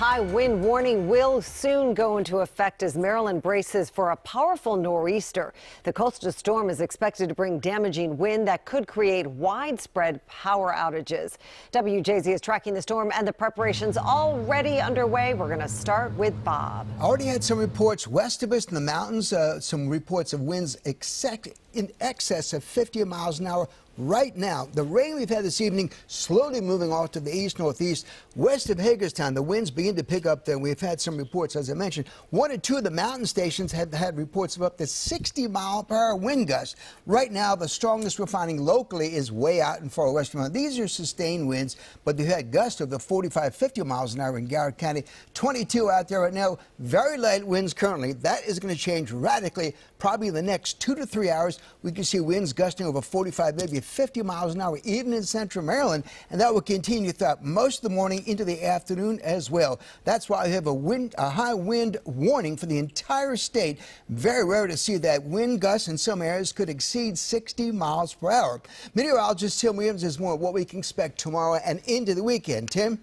high wind warning will soon go into effect as Maryland braces for a powerful nor'easter. The coastal storm is expected to bring damaging wind that could create widespread power outages. WJZ is tracking the storm and the preparations already underway. We're going to start with Bob. I already had some reports west of us in the mountains, some reports of winds in excess of 50 miles an hour. Right now, the rain we've had this evening slowly moving off to the east-northeast. West of Hagerstown, the winds begin to pick up there. We've had some reports, as I mentioned. One or two of the mountain stations have had reports of up to 60-mile-per-hour wind gusts. Right now, the strongest we're finding locally is way out in far western Vermont. These are sustained winds, but they've had gusts of the 45, 50 miles an hour in Garrett County. 22 out there right now. Very light winds currently. That is going to change radically. Probably in the next 2 to 3 hours, we can see winds gusting over 45, maybe 50 miles an hour, even in central Maryland, and that will continue throughout most of the morning into the afternoon as well. That's why we have a high wind warning for the entire state. Very rare to see that. Wind gusts in some areas could exceed 60 miles per hour. Meteorologist Tim Williams has more of what we can expect tomorrow and into the weekend. Tim?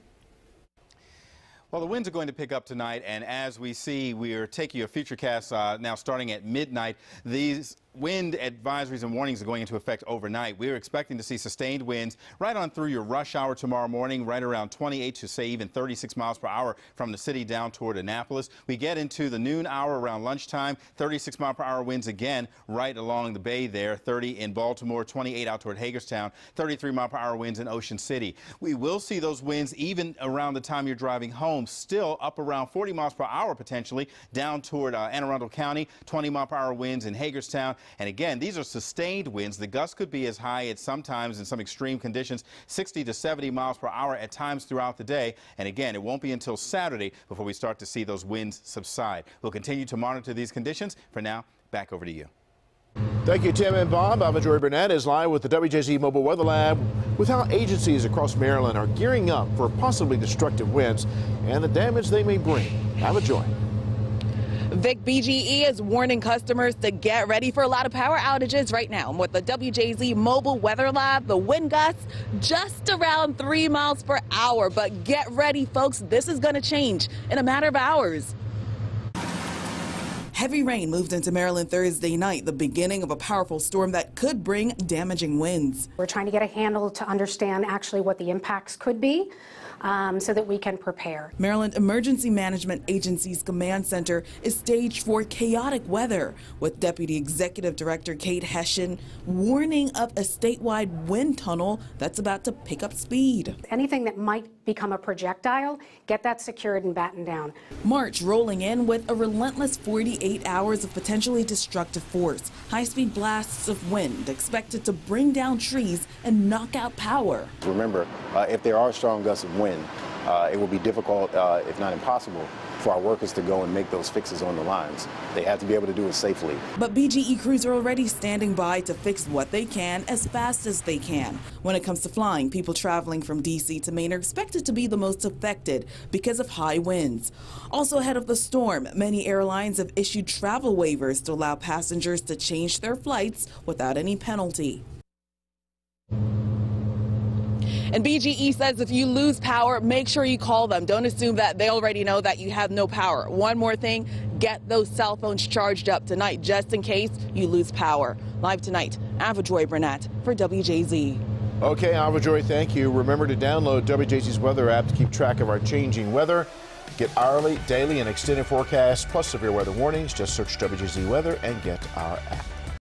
Well, the winds are going to pick up tonight, and as we see, we are taking a futurecast now starting at midnight. These wind advisories and warnings are going into effect overnight. We're expecting to see sustained winds right on through your rush hour tomorrow morning, right around 28 to say even 36 miles per hour from the city down toward Annapolis. We get into the noon hour around lunchtime, 36 mile per hour winds again right along the bay there, 30 in Baltimore, 28 out toward Hagerstown, 33 mile per hour winds in Ocean City. We will see those winds even around the time you're driving home, still up around 40 miles per hour potentially down toward Anne Arundel County, 20 mile per hour winds in Hagerstown. And again, these are sustained winds. The gusts could be as high at sometimes in some extreme conditions, 60 to 70 miles per hour at times throughout the day. And again, it won't be until Saturday before we start to see those winds subside. We'll continue to monitor these conditions. For now, back over to you. Thank you, Tim and Bob. I'm Joy Burnett is live with the WJZ Mobile Weather Lab with how agencies across Maryland are gearing up for possibly destructive winds and the damage they may bring. Have a joy. Vic, BGE is warning customers to get ready for a lot of power outages right now. With the WJZ Mobile Weather Lab, the wind gusts just around 3 miles per hour. But get ready, folks. This is going to change in a matter of hours. Heavy rain moved into Maryland Thursday night, the beginning of a powerful storm that could bring damaging winds. We're trying to get a handle to understand actually what the impacts could be. So that we can prepare. Maryland Emergency Management Agency's command center is staged for chaotic weather, with Deputy Executive Director Kate Hession warning of a statewide wind tunnel that's about to pick up speed. Anything that might become a projectile, get that secured and battened down. March rolling in with a relentless 48 hours of potentially destructive force. High-speed blasts of wind expected to bring down trees and knock out power. Remember, if there are strong gusts of wind, it will be difficult, if not impossible, for our workers to go and make those fixes on the lines. They have to be able to do it safely. But BGE crews are already standing by to fix what they can as fast as they can. When it comes to flying, people traveling from D.C. to Maine are expected to be the most affected because of high winds. Also ahead of the storm, many airlines have issued travel waivers to allow passengers to change their flights without any penalty. And BGE says if you lose power, make sure you call them. Don't assume that they already know that you have no power. One more thing, get those cell phones charged up tonight just in case you lose power. Live tonight, Joy Burnett for WJZ. Okay, Joy, thank you. Remember to download WJZ's weather app to keep track of our changing weather. Get hourly, daily, and extended forecasts plus severe weather warnings. Just search WJZ Weather and get our app.